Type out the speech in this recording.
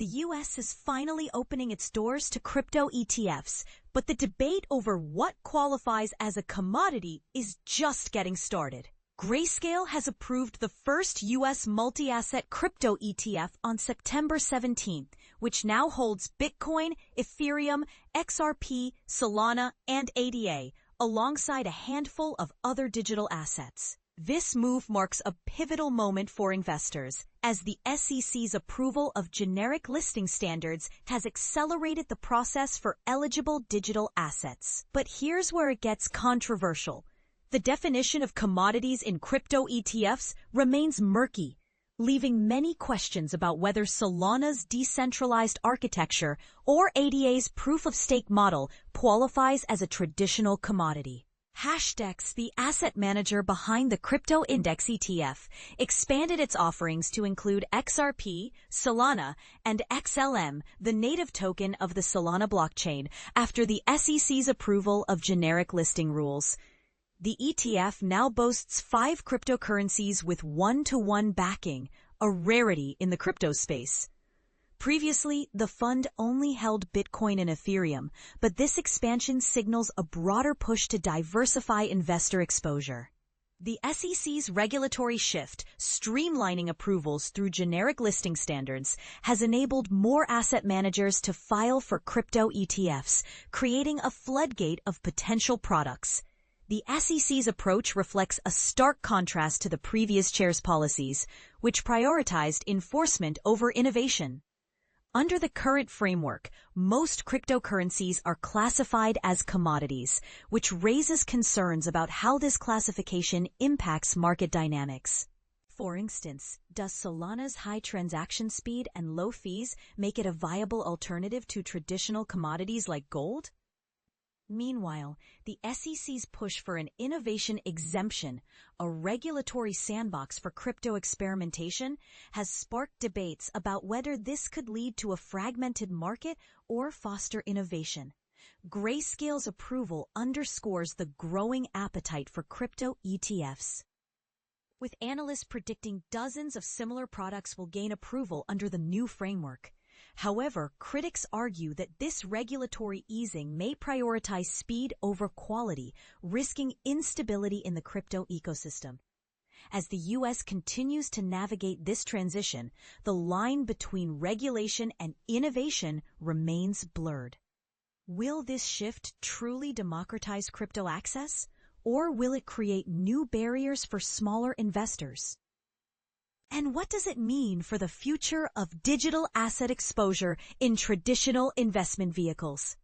The US is finally opening its doors to crypto ETFs, but the debate over what qualifies as a commodity is just getting started. Grayscale has approved the first US multi-asset crypto ETF on September 17th, which now holds Bitcoin, Ethereum, XRP, Solana, and ADA, alongside a handful of other digital assets. This move marks a pivotal moment for investors, as the SEC's approval of generic listing standards has accelerated the process for eligible digital assets. But here's where it gets controversial. The definition of commodities in crypto ETFs remains murky, leaving many questions about whether Solana's decentralized architecture or ADA's proof-of-stake model qualifies as a traditional commodity. Hashdex, the asset manager behind the Crypto Index ETF, expanded its offerings to include XRP, Solana, and XLM, the native token of the Solana blockchain, after the SEC's approval of generic listing rules. The ETF now boasts 5 cryptocurrencies with one-to-one backing, a rarity in the crypto space. Previously, the fund only held Bitcoin and Ethereum, but this expansion signals a broader push to diversify investor exposure. The SEC's regulatory shift, streamlining approvals through generic listing standards, has enabled more asset managers to file for crypto ETFs, creating a floodgate of potential products. The SEC's approach reflects a stark contrast to the previous chair's policies, which prioritized enforcement over innovation. Under the current framework, most cryptocurrencies are classified as commodities, which raises concerns about how this classification impacts market dynamics. For instance, does Solana's high transaction speed and low fees make it a viable alternative to traditional commodities like gold? Meanwhile, the SEC's push for an innovation exemption, a regulatory sandbox for crypto experimentation, has sparked debates about whether this could lead to a fragmented market or foster innovation. Grayscale's approval underscores the growing appetite for crypto ETFs, with analysts predicting dozens of similar products will gain approval under the new framework. However, critics argue that this regulatory easing may prioritize speed over quality, risking instability in the crypto ecosystem. As the U.S. continues to navigate this transition, the line between regulation and innovation remains blurred. Will this shift truly democratize crypto access, or will it create new barriers for smaller investors? And what does it mean for the future of digital asset exposure in traditional investment vehicles?